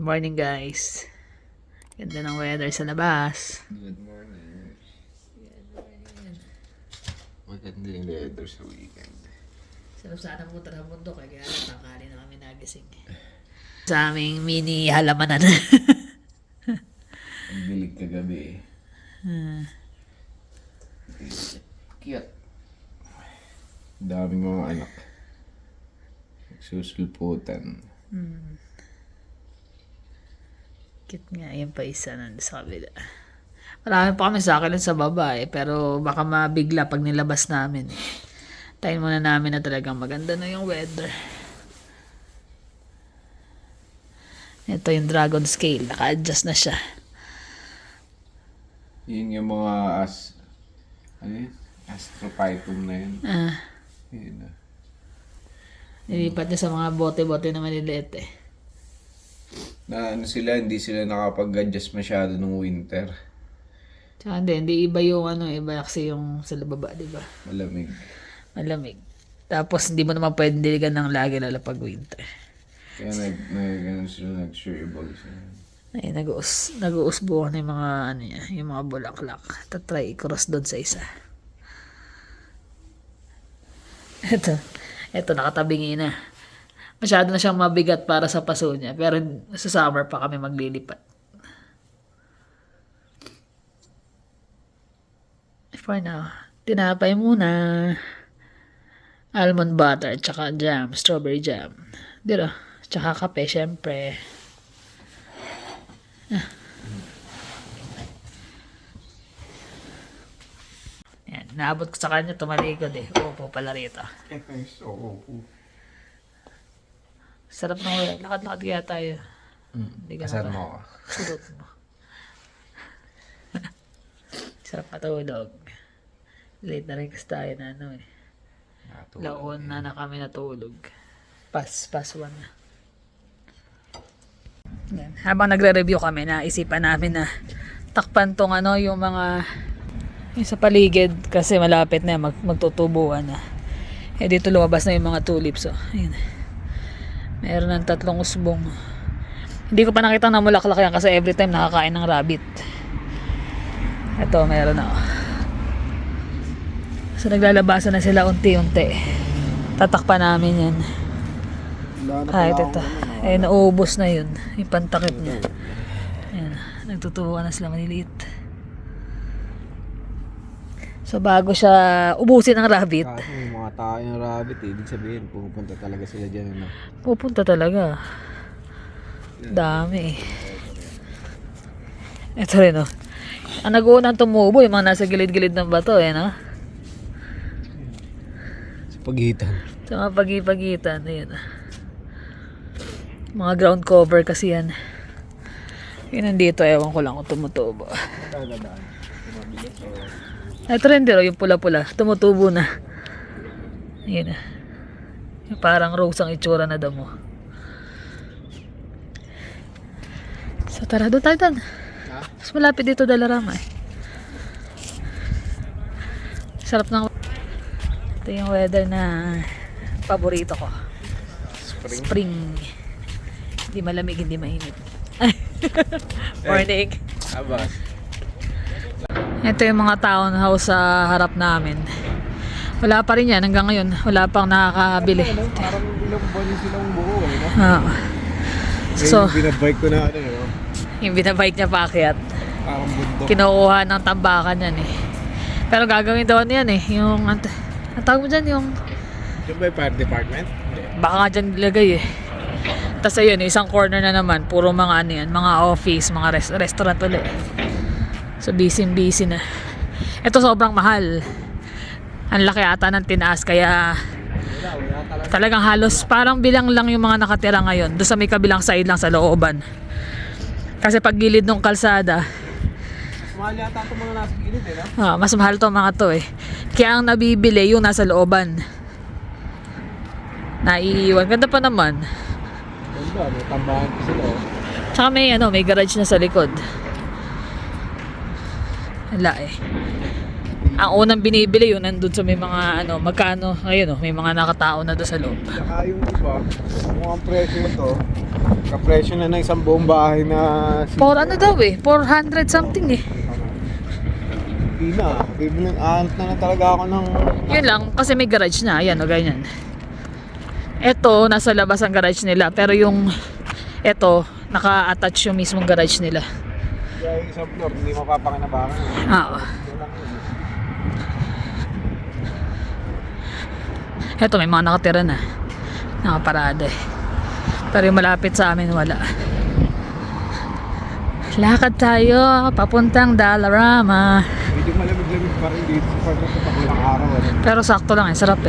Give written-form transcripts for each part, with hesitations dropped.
morning guys. Ganda ng weather sa labas. Good morning. Maganda yung weather sa weekend. Sarap sana pumunta ng bundok kaya tanghali na kami nagising. Sa aming mini halamanan. Ang bilig kagabi Cute. Daming mga anak. Nagsusulputan. Cute nga, yan pa isa nandun sa kabila. Marami pa kami sa akin sa baba pero baka mabigla pag nilabas namin. Tayin muna namin na talagang maganda na yung weather. Ito yung dragon scale, naka-adjust na siya. Yun yung mga astrophytum na yun. Yun na. Nilipat niya sa mga bote-bote na maliliit Na hindi sila nakapag-adjust masyado nung winter. Tsaka hindi iba yung iba kasi yung sa baba, di ba? Malamig. Tapos hindi mo naman pwedeng diligan ng lagi lalo pag winter. Kaya ganun sila nag-shareable sila. Ay, nag-uusbuhan na yung mga niya, yung mga bulaklak. Tatry i-cross doon sa isa. Ito nakatabingi na. Masyado na siyang mabigat para sa paso niya. Pero sa summer pa kami maglilipat. For now, tinapay muna. Almond butter, tsaka jam, strawberry jam. Dito, tsaka kape, syempre. Yan, naabot ko sa kanya, tumalikod Upo pala rito. Sarap ng ulan. Lakad-lakad kaya tayo. Kasar mo ako. Sulot mo. Sarap matulog. Late na rin kasi tayo na Laon na kami natulog. Pass 1 na. Yan. Habang nagre-review kami, naisipan namin na takpan tong yung mga yung sa paligid kasi malapit na magtutubuan na. Dito lumabas na yung mga tulips. Ayun. Meron ng 3 usbong. Hindi ko pa nakita na mulaklak yan kasi every time nakakain ng rabbit. Ito, meron na. So naglalabasan na sila unti-unti. Tatakpan namin yan. Kahit ito. Naubos na yun. Yung pantakip niya. Ayan. Nagtutubuan na sila maliliit. So bago siya ubusin ng rabbit. Kasi may mga tao yung rabbit ibig sabihin pupunta talaga sila dyan. Pupunta talaga. Dami Ito rin Ang nag-uunang tumubo yung mga nasa gilid-gilid ng bato Sa pagitan. Sa mga pagitan ayun. Mga ground cover kasi yan. Yun nandito, ewan ko lang kung tumutubo. Ito rin yung pula-pula, tumutubo na. Yun yung parang rose ang itsura na damo. So tara, doon tayo doon. Mas malapit dito Dalarama Sarap ng ito yung weather na paborito ko. Spring. Hindi malamig, hindi mainit. Morning. Abas. Ito yung mga townhouse sa harap namin. Wala pa rin yan hanggang ngayon. Wala pang nakakabili. Parang bilang bali silang buo So, yung binabike ko na yung binabike niya paakyat. parang bundok. Kinukuha ng tambakan yan Pero gagawin daw yan yung ang tawag mo dyan yung Yung ba yung fire department? baka nga dyan nilagay Tapos ayun, isang corner na naman puro mga mga office, mga restaurant ulit. So busy na. Ito sobrang mahal. Ang laki ata ng tinaas kaya talagang halos parang bilang lang yung mga nakatira ngayon doon sa may kabilang side lang sa looban. Kasi pag gilid ng kalsada Mas mahal yata itong mga nasa gilid mas mahal to mga to Kaya ang nabibili yung nasa looban. Naiiwan. Ganda pa naman. Ganda, may tambahan ko sila Tsaka may garage na sa likod. Wala Ang unang binibili yun nandun sa may mga ano, magkano, ayun may mga nakatao na doon sa loob. Saka yung iba, kung ang presyo nito, kapresyo na ng isang buong bahay na For ano daw 400 something Hindi na, bibilang aunt na talaga ako ng... Yun lang, kasi may garage na, ayan o ganyan. Ito, nasa labas ang garage nila, pero yung, ito, naka-attach yung mismong garage nila. Kaya yung isang floor, hindi mapapakinabangan. Oo. Ito, may mga nakatira na. Nakaparada Pero yung malapit sa amin, wala. Lakad tayo, papuntang Dollarama. Medyo malamig-lamig pa rin dito sa pagkakatakulang araw. Pero sakto lang, sarap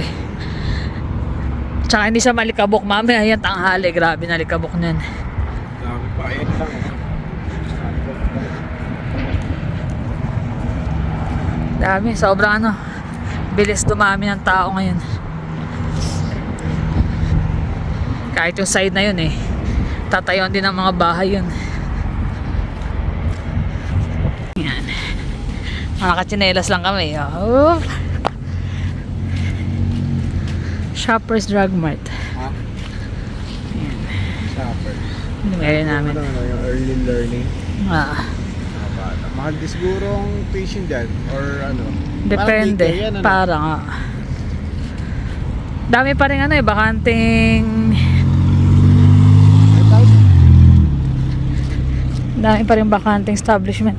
Tsaka hindi siya malikabok. Mamaya yan, tanghali. Grabe na likabok niyan. Dami pa, ayan lang. Dami, sobrang bilis dumami ng tao ngayon. Kahit yung side na yun tatayon din ng mga bahay yun. Yan. Mga katsinelas lang kami. Oh. Shoppers Drug Mart. Ha? Shopper. Ngayon namin. Yung early learning. Mahal din siguro ang tuition dyan or ano? Depende. Parang dami pa rin bakanting establishment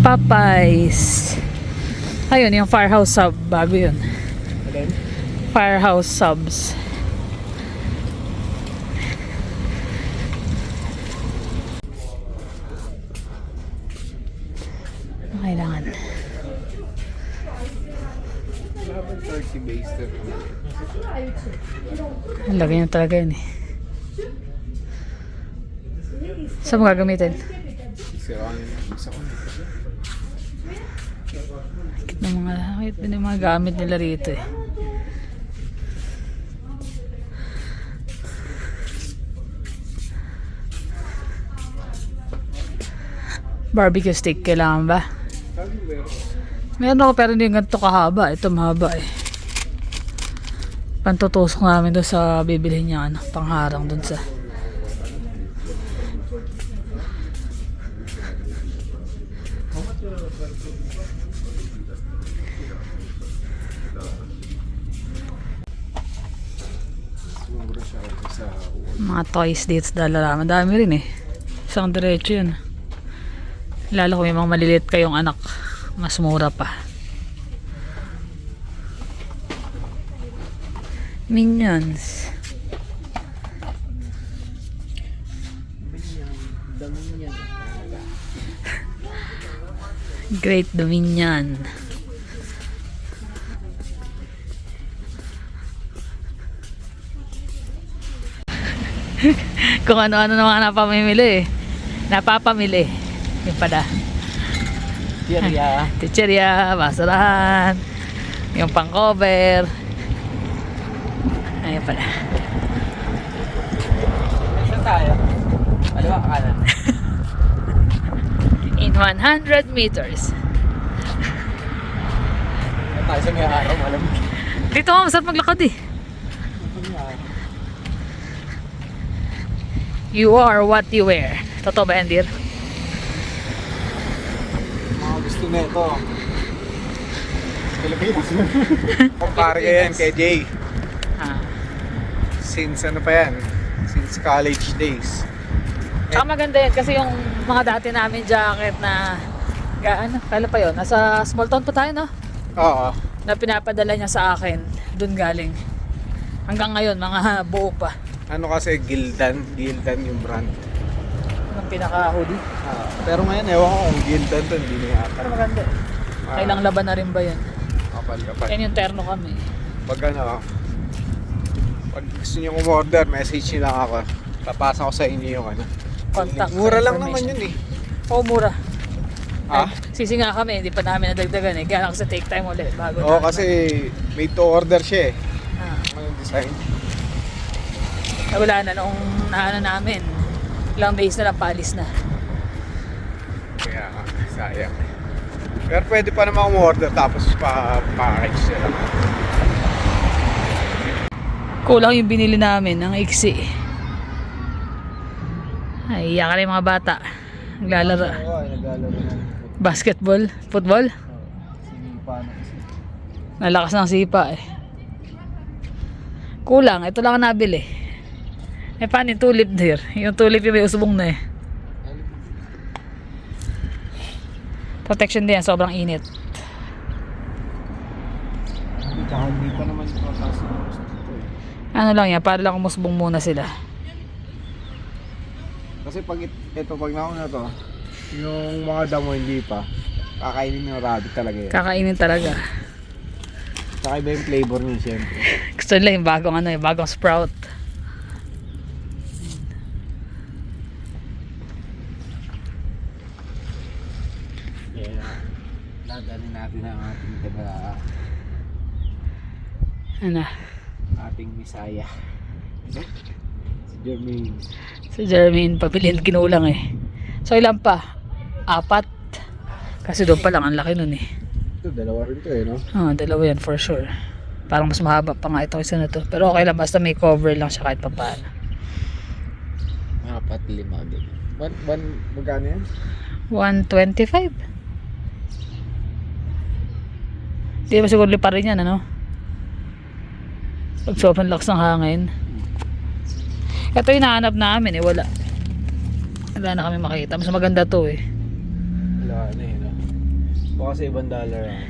Popeyes. Ayun, yung Firehouse Sub. Bago yun. Firehouse Subs. Kailangan. 30 base to. Ang lagay niya talaga yun Saan mo gagamitin? Isa ko. Kahit din yung mga gamit nila rito Barbecue stick, kailangan ba? Meron ako pero hindi yung ganito kahaba. Ito mahaba Pantutusok namin doon sa bibili niya pangharang doon sa mga toys dito sa Dollarama. Dami rin Isang diretso yun. Lalo kung may mga maliliit kayong anak, mas mura pa. Minions. Great Dominion. Kung ano-ano na mga napapamili. Yung pada. Chicheria, basurahan, yung pang-cover. Ayan pala. Saan tayo? Kaliwa kanan. In 100 meters. Tayo sa may araw, malamig. Dito masarap maglakad You are what you wear. Totoo ba, Endir? Mga gusto na ito. Pilipinas. Kumpare ka yan kay Jay. Since ano pa yan? Since college days. Tsaka maganda yan kasi yung mga dati namin jacket na kailan pa yun? Nasa small town pa tayo, no? Oo. Na pinapadala niya sa akin. Doon galing. Hanggang ngayon, mga buo pa. Ano kasi Gildan yung brand. Yung pinaka-hoodie. Pero ngayon ewan ko kung Gildan to, hindi na yata. Pero maganda Kailang laban na rin ba yan? Kapal. Yan yung terno kami. Pag gusto nyo umorder, message nyo lang ako. Papasa ko sa inyo yung Contact mura lang information. naman yun Oo, mura. Ha? Sisi nga kami, hindi pa namin nadagdagan Kaya lang kasi take time ulit bago Oo, kasi made to order siya Yung design. Wala na nung namin Ilang days na lang, paalis na. Kaya sayang. Pero pwede pa naman umorder tapos pa-package sila. Kulang yung binili namin, ang iksi. Ay, iyak na yung mga bata. Naglalaro. Oo, naglalaro ng Basketball? Football? sinipa na kasi. Nalakas ng sipa eh. Kulang, ito lang ang nabili. Eh paano yung tulip there? Yung tulip yung may usbong na eh. Protection din yan, sobrang init. Tsaka hindi pa naman mataas na gusto ko eh. Ano lang yan, para lang umusbong muna sila. Kasi pag ito pag nauna to, yung mga damo hindi pa, kakainin ng rabbit talaga yan. Kakainin talaga. Tsaka iba yung flavor niya siyempre. Gusto nila yung bagong ano, yung bagong sprout. Kaya dadalhin natin ang ating Ano? ating misaya. Si Jermaine. Si Jermaine, pabilin kinulang eh. So ilan pa? 4. Kasi doon pa lang, ang laki nun eh. Ito, dalawa rin to eh, no? Dalawa yan for sure. Parang mas mahaba pa nga ito isa na to. Pero okay lang, basta may cover lang siya kahit pa paano. 4, 5 din. Magkano yan? 125. Di ba siguro pa rin yan, ano? Pag sobrang lakas ng hangin. Ito yung nahanap namin eh, wala. Wala na kami makita. Mas maganda to eh. Wala na eh, no? Baka sa ibang dollar ah.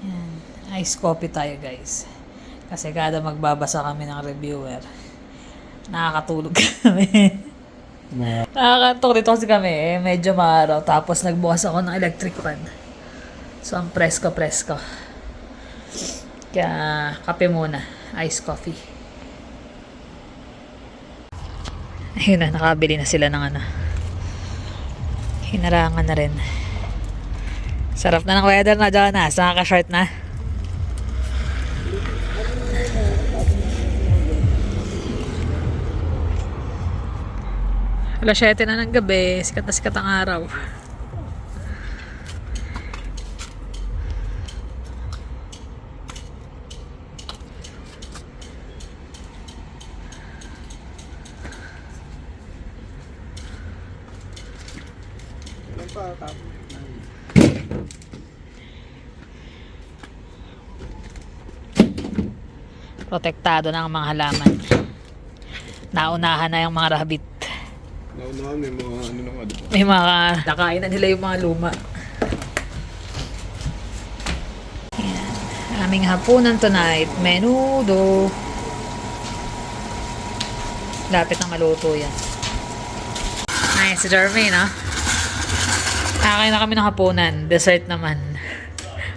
Yan. Ice coffee tayo guys. Kasi kada magbabasa kami ng reviewer, nakakatulog kami. Nakakatok dito kasi kami eh. Medyo maaraw. Tapos nagbukas ako ng electric fan. So ang presko. Kaya kape muna. Ice coffee. Ayun na, nakabili na sila ng ano. Hinarangan na rin. Sarap na ng weather na, Jonas. Nakaka-short na. Alas 7 na ng gabi. Sikat na sikat ang araw. Protektado na ang mga halaman. Naunahan na yung mga rabbit. Naunahan may mga ano na nga diba? May mga nakain na nila yung mga luma. Yan. Aming hapunan tonight. Menudo. Lapit na maluto yan. Nice, si Jermaine, no? Kakain na kami ng hapunan. Dessert naman.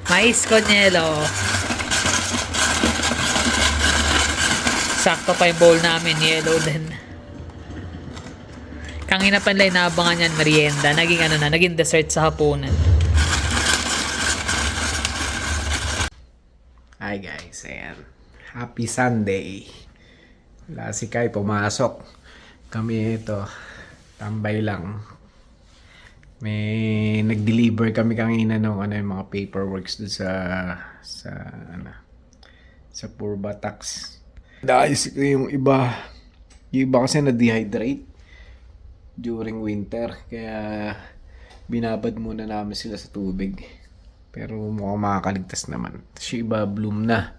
Mais con yelo. Sakto pa yung bowl namin. Yellow din. Kangina pa nila inaabangan yan, merienda. Naging dessert sa hapunan. Hi guys, ayan. Happy Sunday. Wala si Kai pumasok. Kami ito, tambay lang. May nag-deliver kami kanina ng yung mga paperworks doon sa Purba Tax. Dahil yung iba kasi na-dehydrate during winter, kaya binabad muna namin sila sa tubig. Pero mukhang makakaligtas naman. Tapos yung iba bloom na.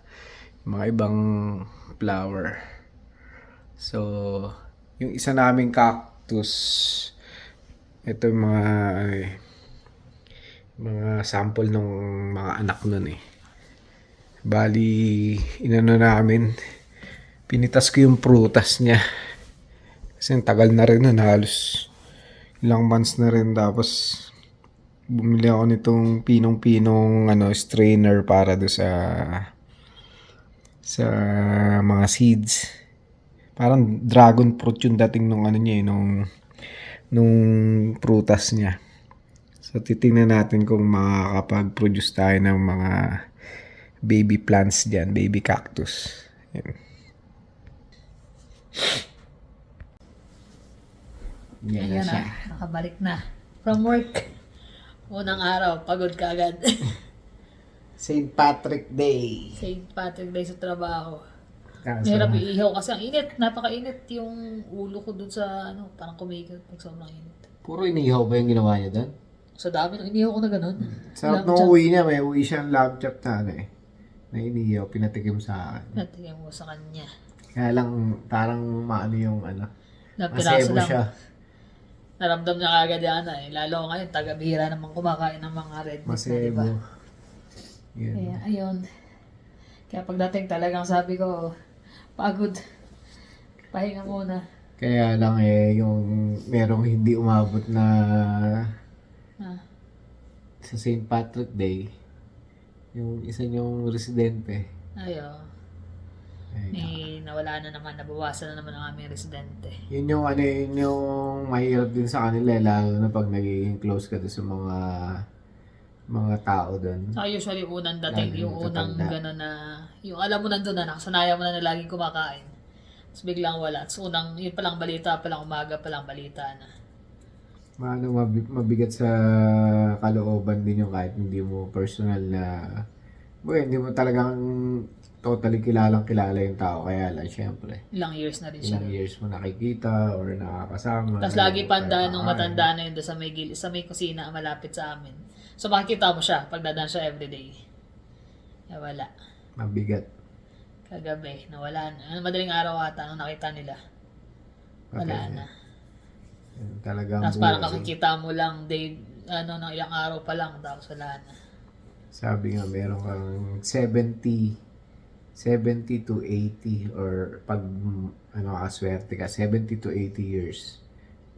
Yung mga ibang flower. So, yung isa naming cactus, ito yung mga sample ng mga anak nun eh. Bali, inano namin, pinitas ko yung prutas niya. Kasi ang tagal na rin nun, halos ilang months na rin. Tapos bumili ako nitong pinong-pinong strainer para do sa mga seeds. Parang dragon fruit yung dating nung niya nung prutas niya. So titingnan natin kung makakapag-produce tayo ng mga baby plants dyan, baby cactus. Yan. Yan na Ayan siya. na, nakabalik na. From work. Unang araw, pagod ka agad. St. Patrick Day. St. Patrick Day sa trabaho. Kaso, Mahirap iihaw kasi ang init. Napakainit yung ulo ko dun sa parang kumikot pag sobrang init. puro inihaw ba yung ginawa niya doon? Sa dami ng inihaw ko na ganun. Sarap Lamb nung chop. uwi niya, may uwi siyang lamb chop na ano eh. Na inihaw, pinatikim sa akin. Natigyan mo sa kanya. Kaya lang, parang maano yung ano. Na piraso Masebo lang. siya. Naramdam niya kagad yan Lalo ngayon, taga-bihira naman kumakain ng mga red meat na, Masebo. diba? Yan. Kaya, ayun. Kaya pagdating talagang sabi ko, pagod. Pahinga muna. Kaya lang yung merong hindi umabot na Ah, sa St. Patrick Day, yung isa niyong residente. ayun. Nawala na naman, nabawasan na naman ang aming residente. Yun yung yun yung mahirap din sa kanila, lalo na pag nagiging close ka doon sa mga tao doon. Saka usually unang dating, Lalo yung yung unang tatanda. gano'n na, yung alam mo nandun na, nakasanayan mo na laging kumakain. Tapos biglang wala. Tapos yun palang balita, palang umaga, palang balita na. Mabigat sa kalooban din yung kahit hindi mo personal na, hindi mo talagang totally kilala yung tao. Kaya lang, syempre, Ilang years na rin siya. ilang years mo nakikita or nakakasama. Tapos lagi pandaan ng Kaya, matanda na yun doon sa may kusina malapit sa amin. So makikita mo siya pag dadaan siya everyday. Wala. Mabigat. Kagabi, nawala na. Madaling araw ata nung nakita nila. Wala Okay. na. Yun, talagang Tapos parang buhay. kakikita mo lang ng ilang araw pa lang tapos wala na. Sabi nga, meron kang 70 to 80 or pag kaswerte ka, 70 to 80 years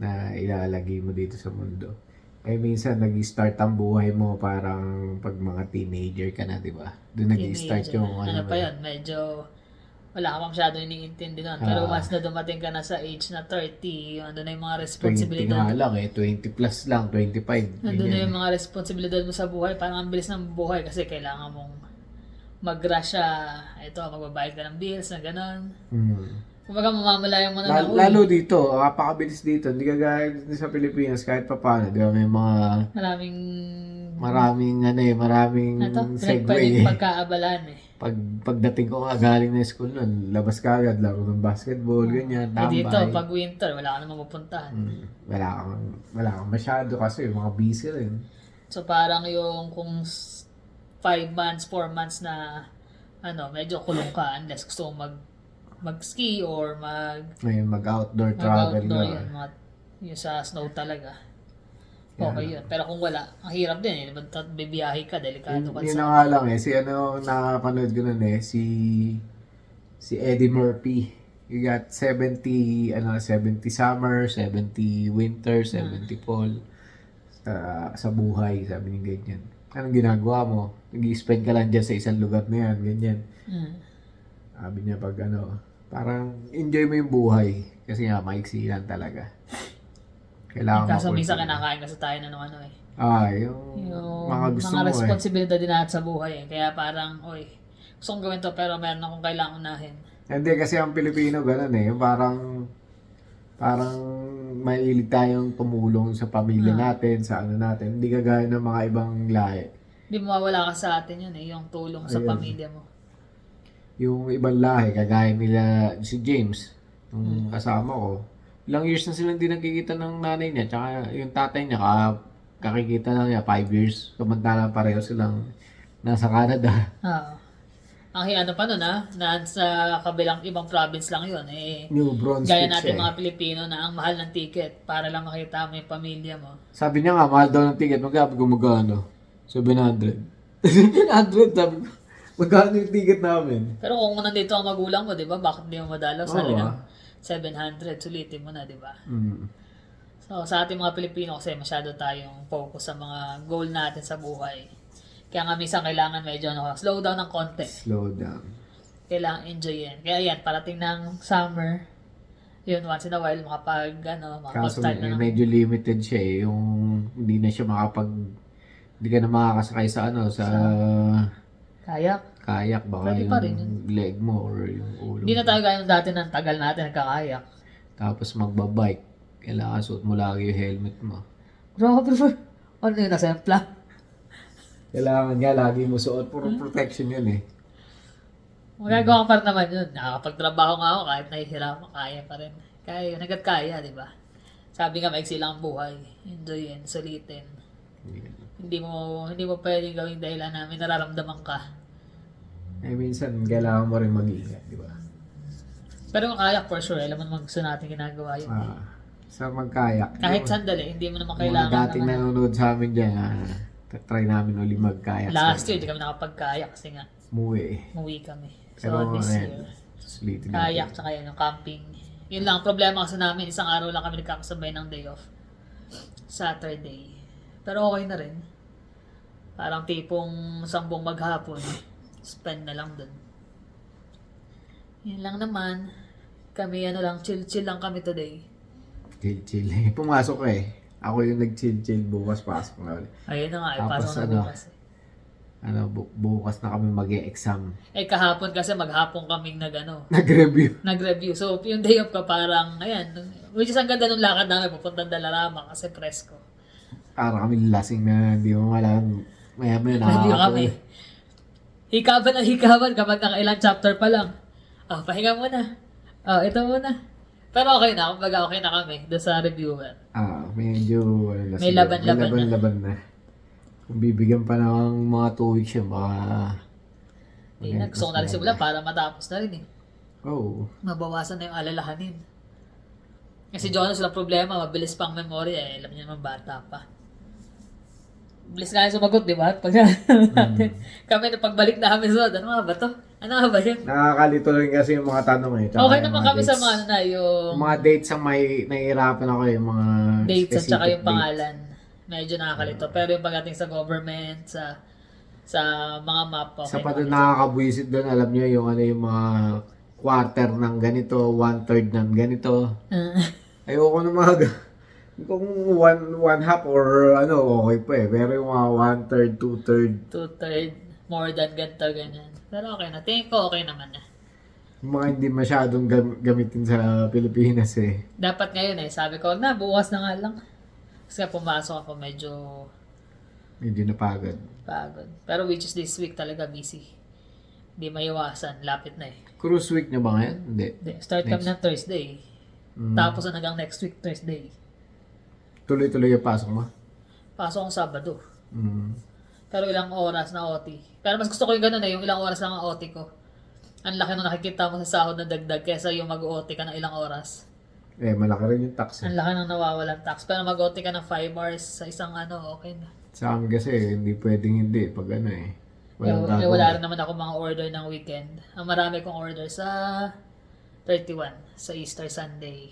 na ilalagay mo dito sa mundo. Minsan nag-start ang buhay mo parang pag mga teenager ka na, di ba? Doon nag-start Teenager yung na. Ano pa yun, medyo wala ka pa masyado iniintindi nun. Pero once na dumating ka na sa age na 30, andun na yung mga 20 responsibilidad. nga lang 20 plus lang, 25. Nandun na ganyan. yung mga responsibilidad mo sa buhay. Parang ang bilis ng buhay kasi kailangan mong mag-rush siya. Ito, magbabayad ka ng bills na gano'n. Kumbaga mamamalayan mo na na, uy, Lalo dito, napakabilis dito. Hindi kagaya dito sa Pilipinas, kahit pa paano, di ba? May mga maraming pwedeng segue. pagkaabalan eh. Pagdating ko nga galing na school nun, labas ka agad, laro ng basketball, ganyan, tambay. Dito, pag winter, wala ka namang mapuntahan. Wala kang masyado kasi mga busy rin. So parang yung kung 5 months, 4 months na medyo kulong ka unless gusto mo mag-ski or Ngayon, mag-outdoor travel mag-outdoor na. yun, yung sa snow talaga. Okay yun. Pero kung wala, ang hirap din eh. Bibiyahe ka, delikado ka Yun sa... na nga lang nakapanood ko nun si Eddie Murphy. You got 70 summer, 70 winter, 70 fall sa buhay, sabi niya ganyan. Anong ginagawa mo? Nag-i-spend ka lang dyan sa isang lugar na yan, ganyan. Sabi niya pag parang enjoy mo yung buhay kasi nga maiksi lang talaga. Kailangan Kaso ma-fulfill. minsan kinakain kasi tayo na ng eh. Yung mga gusto mga mo responsibilidad din natin sa buhay eh. Kaya parang, gusto kong gawin to pero meron akong kailangan unahin. Hindi kasi ang Pilipino ganun yung parang mailig tayong tumulong sa pamilya natin, sa natin. Hindi kagaya ng mga ibang lahi. Hindi mawawala ka sa atin yun yung tulong sa pamilya mo. Yung ibang lahi, kagaya nila si James, yung kasama ko, ilang years na silang hindi nagkikita ng nanay niya, tsaka yung tatay niya, kakikita lang niya, 5 years. Samantalang pareho silang nasa Canada. Oo. Ang pa nun nasa kabilang ibang province lang yun New Brunswick gaya natin siya mga Pilipino na ang mahal ng ticket para lang makita mo yung pamilya mo. Sabi niya nga, mahal daw ng ticket. Magkano? 700. 700, sabi ko. Magkano yung ticket namin? Pero kung nandito ang magulang mo, di ba? Bakit di mo madalaw? Sa Oo, halagang 700, sulitin mo na, di ba? So, sa ating mga Pilipino kasi masyado tayong focus sa mga goal natin sa buhay. Kaya nga minsan kailangan medyo slow down ng konti. Slow down. Kailangan enjoyin. Kaya yan, parating ng summer, yun, once in a while, Kaso makapag-start na ng... medyo limited siya yung hindi na siya hindi ka na makakasakay sa Kayak. kayak, baka Pwede yung pa rin leg mo or yung ulo Hindi na mo. tayo gaya ng dati ng tagal natin nagkakayak. Tapos magbabike, kailangan suot mo lagi yung helmet mo. Grabe bro. Ano yun, nasempla? Kailangan nga lagi mo suot, puro protection yun eh. Magagawa ko pa rin naman yun. Nakakapagtrabaho nga ako kahit nahihirapan, kaya pa rin. Kaya yun, hanggat kaya, di ba? Sabi nga, maiksi lang ang buhay. Enjoyin, sulitin. Hindi mo pwedeng gawing dahilan na may nararamdaman ka. Eh minsan, kailangan mo rin mag-ingat, di ba? Pero kung kayak, for sure, alam mo naman gusto natin ginagawa yun. Sa magkayak. Kahit yung sandali, hindi mo naman mga kailangan dating naman. nanonood sa amin dyan, try namin uli magkayak. Last year, di kami nakapagkayak kasi nga, Umuwi eh. umuwi kami. So, Pero this ayan, year, sulitin kayak, natin. tsaka yun, yung camping. Yun lang, ang problema kasi namin, isang araw lang kami nagkakasabay ng day off. Saturday. Pero okay na rin. Parang tipong sambong maghapon, spend na lang dun. Yun lang naman. Kami chill lang kami today. Chill. Pumasok ka eh. Ako yung nag-chill bukas, pasok na ulit. Ayun na nga, Tapos pasok na ano? bukas. Bukas na kami mag-e-exam. Kahapon kasi maghapon kaming Nag-review. nag-review. So, yung day off ko parang, ayan, which is ang ganda ng lakad namin, pupuntang Dalarama kasi presko. Para kami lasing na hindi mo alam. Maya-maya Review nakakapag. kami. Hikaban kapag nakailang chapter pa lang. Pahinga muna. Ito muna. Pero okay na, kumbaga okay na kami doon sa reviewer. Medyo ano na May siguro. laban-laban na. Kung bibigyan pa ng mga 2 weeks yun, baka... Gusto ko na rin simula para matapos na rin eh. Oo. Mabawasan na yung alalahanin. Kasi Jonas, walang problema, mabilis pang memory eh. Alam niyo naman, bata pa. Bilis nga yung sumagot, di ba? Pag natin, kami na pagbalik namin sa, ano nga ba to? Ano nga ba yun? Nakakalito rin kasi yung mga tanong eh. Tsaka Okay yung naman mga kami sa dates. mga yung Mga dates ang may nahihirapan ako yung mga dates at saka specific yung pangalan. Medyo nakakalito. Pero yung pagdating sa government, sa mga map, okay. Sa pa doon nakakabwisit doon, alam niyo yung ano yung mga quarter ng ganito, 1/3 ng ganito. Ayoko na mga kung one half or ano, okay pa eh. Pero yung mga 1/3, 2/3, 2/3, more than ganito, ganyan. Pero okay na. Tingin ko okay naman na. yung mga hindi masyadong gamitin sa Pilipinas eh. Dapat ngayon eh. Sabi ko, na, bukas na nga lang. Kasi pumasok ako medyo Medyo napagod. pagod. Pero which is this week talaga busy. Hindi maiwasan. Lapit na eh. Cruise week niya ba ngayon? Hindi. Start kami ng Thursday. Tapos na hanggang next week, Thursday. Tuloy-tuloy yung pasok mo? Pasok ang Sabado. Mm. Pero ilang oras na OT. Pero mas gusto ko yung ganun eh, yung ilang oras lang ang OT ko. Ang laki nung nakikita mo sa sahod na dagdag kesa yung mag-OT ka ng ilang oras. Eh, malaki rin yung tax eh. Ang laki nang nawawalan tax. Pero mag-OT ka ng 5 hours sa isang okay na. Sa amin kasi, hindi pwedeng hindi. Pag ano eh. Walang Wala gagawin. rin naman ako mga order ng weekend. Ang marami kong order sa 31, sa Easter Sunday.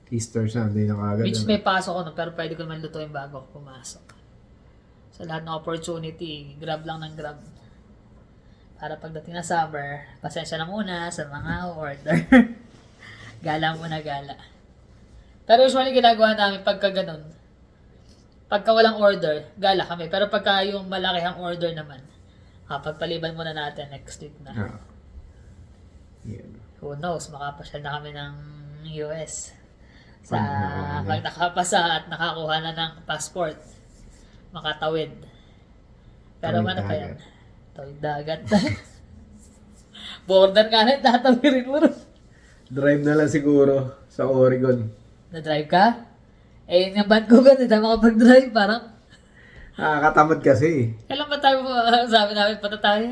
Easter Sunday na kagad. Which ano. may pasok ko pero pwede ko naman lutuin bago ako pumasok. Sa lahat ng opportunity, grab lang ng grab. Para pagdating na summer, pasensya na muna sa mga order. Gala muna, gala. Pero usually ginagawa namin pagka ganun. Pagka walang order, gala kami. Pero pagka yung malaki ang order naman, pagpaliban muna natin next week na. Yan. Who knows, makapasyal na kami ng US. Sa Pag- pag nakapasa at nakakuha na ng passport, makatawid. Pero Tawid ano pa yan? dagat. Tawid dagat. Border ka na, tatawirin mo rin. Drive na lang siguro sa Oregon. Na-drive ka? Yun yung Vancouver, hindi tayo makapag-drive. Parang, Nakakatamad kasi. kailan ba tayo, sabi namin, punta tayo?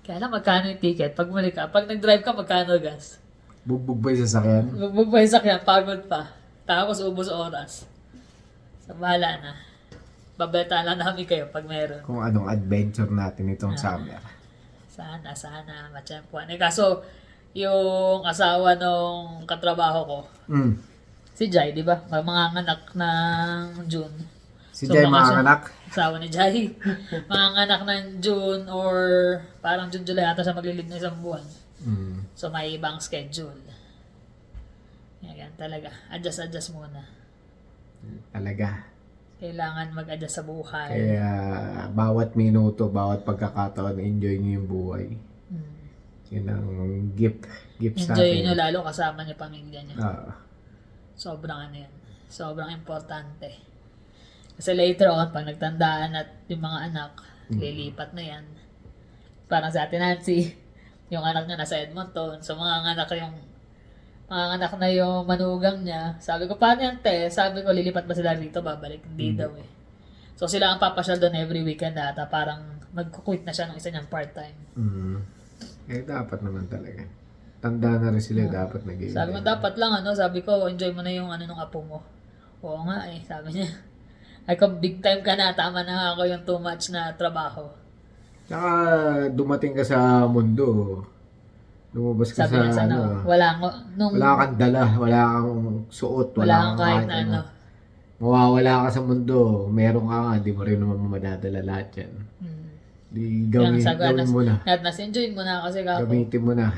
Kaya lang, magkano yung ticket? Pag muli ka, pag nag-drive ka, magkano gas? Bugbog ba yung sasakyan? Magbubay sakyan, pagod pa. Tapos ubos oras. So, bahala na. Babalitaan lang namin kayo pag meron. Kung anong adventure natin itong summer. Sana, matsyempuan. Kaso, yung asawa nung katrabaho ko, si Jai, di ba? Manganganak ng June. Si Jay baka mga siya- anak. Asawa ni Jai. Manganganak ng June or parang June, July ata siya maglilib na isang buwan. So, may ibang schedule. Yan talaga. Adjust muna. Talaga. Kailangan mag-adjust sa buhay. Kaya bawat minuto, bawat pagkakataon, enjoy niyo yung buhay. Yun ang gifts Enjoy nyo natin. lalo kasama niyo pamilya niyo. Ah, Sobrang ano yan. Sobrang importante. Kasi later on, pag nagtandaan at yung mga anak, lilipat na yan. Parang sa atin Nancy, yung anak niya nasa Edmonton. So mga anak na yung manugang niya. Sabi ko, paano yan te? Sabi ko, lilipat ba sila dito? Babalik? Hindi daw eh. So sila ang papasyal doon every weekend ata. Parang mag-quit na siya ng isa niyang part-time. dapat naman talaga. Tanda na rin sila, dapat nag-iingat. Sabi ko, dapat lang sabi ko, enjoy mo na yung ano nung apo mo. Oo nga eh, sabi niya. Ay kung big time ka na, tama na ako yung too much na trabaho. Saka dumating ka sa mundo. Lumabas ka Sabi niya sa sana, wala kang dala, wala kang suot, wala kang kahit na ano. Mawawala ka sa mundo, meron ka nga, di mo rin naman madadala lahat yan. Di gawin mo na. At nas-enjoy mo na kasi kako. Gamitin mo na.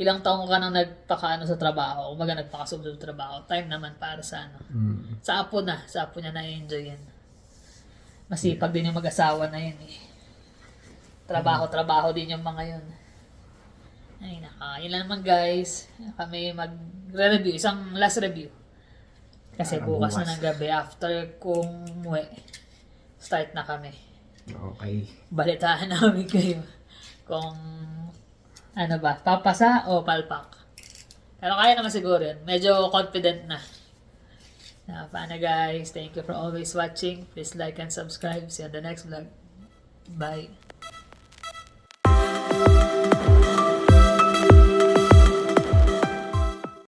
Ilang taong ka nang nagpakaano sa trabaho, umaga nagpakasubsob sa trabaho. Time naman para sa ano. Sa apo niya na-enjoy yan. Masipag din yung mag-asawa na yun eh. Trabaho din yung mga yun. Ay naka, yun lang naman guys. Kami mag-review, isang last review. Kasi bukas na ng gabi after kung muwi, start na kami. Okay. Balitaan namin kayo kung ano ba, papasa o palpak. Pero kaya naman siguro yun. Medyo confident na. Paano guys, thank you for always watching. Please like and subscribe. See you on the next vlog. Bye.